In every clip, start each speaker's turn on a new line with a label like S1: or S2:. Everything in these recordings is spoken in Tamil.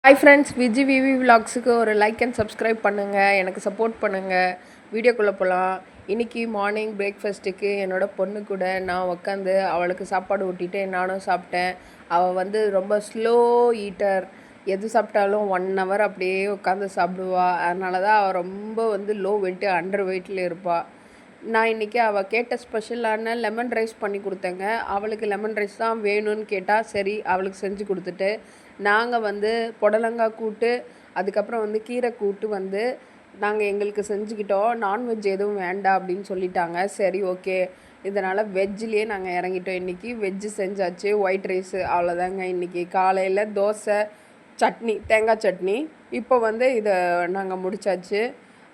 S1: ஹாய் ஃப்ரெண்ட்ஸ், விஜி விவி விலாக்ஸுக்கு ஒரு லைக் அண்ட் சப்ஸ்கிரைப் பண்ணுங்கள். எனக்கு சப்போர்ட் பண்ணுங்கள். வீடியோக்குள்ளே போகலாம். இன்றைக்கி மார்னிங் பிரேக்ஃபாஸ்ட்டுக்கு என்னோடய பொண்ணு கூட நான் உட்காந்து அவளுக்கு சாப்பாடு ஊட்டிட்டு நானும் சாப்பிட்டேன். அவள் வந்து ரொம்ப ஸ்லோ ஈட்டர். எது சாப்பிட்டாலும் 1 ஹவர் அப்படியே உட்காந்து சாப்பிடுவா. அதனால தான் அவள் ரொம்ப வந்து லோ வெயிட்டு, அண்டர் வெயிட்டில் இருப்பாள். நான் இன்றைக்கி அவள் கேட்ட ஸ்பெஷலான லெமன் ரைஸ் பண்ணி கொடுத்தேங்க. அவளுக்கு லெமன் ரைஸ் தான் வேணும்னு கேட்டால் சரி அவளுக்கு செஞ்சு கொடுத்துட்டு, நாங்கள் வந்து புடலங்காய் கூட்டு, அதுக்கப்புறம் வந்து கீரை கூட்டு வந்து நாங்கள் எங்களுக்கு செஞ்சுக்கிட்டோம். நான்வெஜ் எதுவும் வேண்டாம் அப்படின்னு சொல்லிட்டாங்க. சரி ஓகே, இதனால் வெஜ்ஜிலே நாங்கள் இறங்கிட்டோம். இன்றைக்கி வெஜ்ஜு செஞ்சாச்சு. ஒயிட் ரைஸு அவ்வளோதாங்க. இன்றைக்கி காலையில் தோசை, சட்னி, தேங்காய் சட்னி. இப்போ வந்து இதை நாங்கள் முடித்தாச்சு.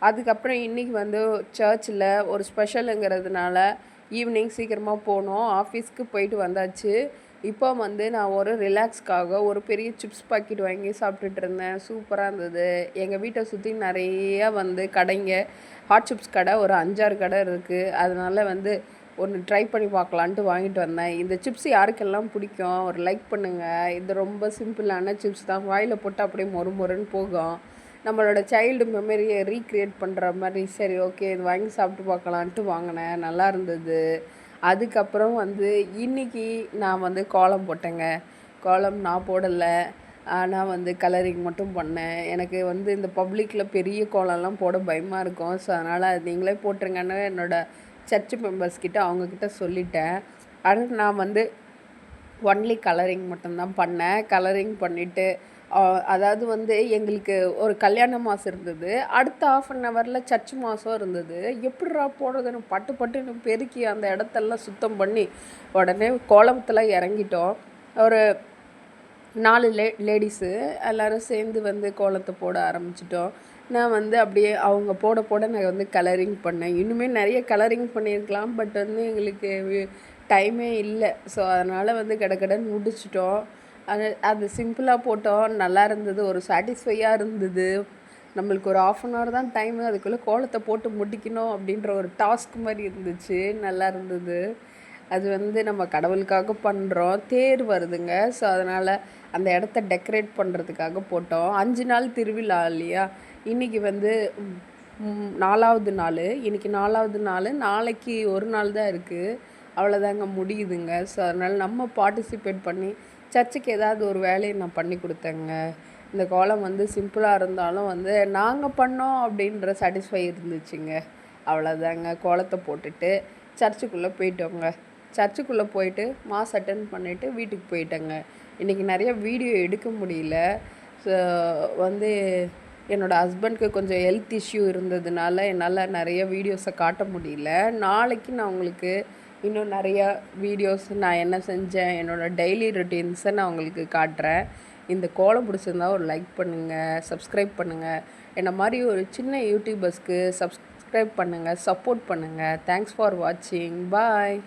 S1: அதுக்கப்புறம் இன்றைக்கி வந்து சர்ச்சில் ஒரு ஸ்பெஷலுங்கிறதுனால ஈவினிங் சீக்கிரமாக போனோம். ஆஃபீஸ்க்கு போயிட்டு வந்தாச்சு. இப்போ வந்து நான் ஒரு ரிலாக்ஸ்க்காக ஒரு பெரிய சிப்ஸ் பாக்கெட் வாங்கி சாப்பிட்டுட்டு இருந்தேன். சூப்பராக இருந்தது. எங்கள் வீட்டை சுற்றி நிறையா வந்து கடைங்க, ஹாட் சிப்ஸ் கடை ஒரு 5-6 கடை இருக்குது. அதனால் வந்து ஒன்று ட்ரை பண்ணி பார்க்கலான்ட்டு வாங்கிட்டு வந்தேன். இந்த சிப்ஸ் யாருக்கெல்லாம் பிடிக்கும் ஒரு லைக் பண்ணுங்கள். இது ரொம்ப சிம்பிளான சிப்ஸ் தான். வாயில் போட்டு அப்படியே மொறு மொறுன்னு போகும். நம்மளோட சைல்டு மெமரியை ரீக்ரியேட் பண்ணுற மாதிரி. சரி ஓகே, இது வாங்கி சாப்பிட்டு பார்க்கலான்ட்டு வாங்கினேன். நல்லா இருந்தது. அதுக்கப்புறம் வந்து இன்றைக்கி நான் வந்து கோலம் போட்டேங்க. கோலம் நான் போடலை, ஆனால் வந்து கலரிங் மட்டும் பண்ணேன். எனக்கு வந்து இந்த பப்ளிக்கில் பெரிய கோலம்லாம் போட பயமாக இருக்கும். ஸோ அதனால் அது நீங்களே போட்டுருங்கன்னு என்னோடய சர்ச் மெம்பர்ஸ்கிட்ட அவங்கக்கிட்ட சொல்லிட்டேன். ஆனால் நான் வந்து ஒன்லி கலரிங் மட்டும்தான் பண்ணேன். கலரிங் பண்ணிவிட்டு அதாவது வந்து எங்களுக்கு ஒரு கல்யாண மாதம் இருந்தது. அடுத்த 1/2 ஹவரில் சர்ச் மாதம் இருந்தது. எப்பிட்றா போடுறதுன்னு பட்டு பட்டுன்னு பெருக்கி அந்த இடத்தெல்லாம் சுத்தம் பண்ணி உடனே கோலத்தில் இறங்கிட்டோம். ஒரு 4 லேடிஸு எல்லோரும் சேர்ந்து வந்து கோலத்தை போட ஆரம்பிச்சிட்டோம். நான் வந்து அப்படியே அவங்க போட போட நான் வந்து கலரிங் பண்ணேன். இன்னுமே நிறைய கலரிங் பண்ணியிருக்கலாம். பட் வந்து எங்களுக்கு டைமே இல்லை. ஸோ அதனால் வந்து கடகடன்னு முடிச்சிட்டோம். அது சிம்பிளாக போட்டோம். நல்லா இருந்தது. ஒரு சாட்டிஸ்ஃபையாக இருந்தது. நம்மளுக்கு ஒரு 1/2 ஹவர் தான் டைமு. அதுக்குள்ளே கோலத்தை போட்டு முடிக்கணும் அப்படின்ற ஒரு டாஸ்க் மாதிரி இருந்துச்சு. நல்லா இருந்தது. அது வந்து நம்ம கடவுளுக்காக பண்ணுறோம். தேர் வருதுங்க. ஸோ அதனால் அந்த இடத்த டெக்கரேட் பண்ணுறதுக்காக போட்டோம். 5 நாள் திருவிழா இல்லையா. இன்றைக்கி வந்து 4வது நாள். இன்றைக்கி 4வது நாள். நாளைக்கு ஒரு நாள் தான் இருக்குது. அவ்வளோதாங்க, முடியுதுங்க. ஸோ அதனால் நம்ம பார்ட்டிசிபேட் பண்ணி சர்ச்சுக்கு ஏதாவது ஒரு வேலையை நான் பண்ணி கொடுத்தேங்க. இந்த கோலம் வந்து சிம்பிளாக இருந்தாலும் வந்து நாங்கள் பண்ணோம் அப்படின்ற சாட்டிஸ்ஃபை இருந்துச்சுங்க. அவ்வளோதாங்க. கோலத்தை போட்டுட்டு சர்ச்சுக்குள்ளே போயிட்டோங்க. சர்ச்சுக்குள்ளே போயிட்டு மாஸ் அட்டன் பண்ணிவிட்டு வீட்டுக்கு போயிட்டேங்க. இன்றைக்கி நிறைய வீடியோ எடுக்க முடியல. ஸோ வந்து என்னோடய ஹஸ்பண்ட்க்கு கொஞ்சம் ஹெல்த் இஷ்யூ இருந்ததுனால என்னால் நிறைய வீடியோஸை காட்ட முடியல. நாளைக்கு நான் உங்களுக்கு இன்னும் நிறையா வீடியோஸ் நான் என்ன செஞ்சேன், என்னோடய டெய்லி ரொட்டீன்ஸை நான் உங்களுக்கு காட்டுறேன். இந்த கோலம் பிடிச்சிருந்தா ஒரு லைக் பண்ணுங்கள், சப்ஸ்கிரைப் பண்ணுங்கள். என்ன மாதிரி ஒரு சின்ன யூடியூபர்ஸ்க்கு சப்ஸ்கிரைப் பண்ணுங்கள், சப்போர்ட் பண்ணுங்கள். தேங்க்ஸ் ஃபார் வாட்சிங். பாய்.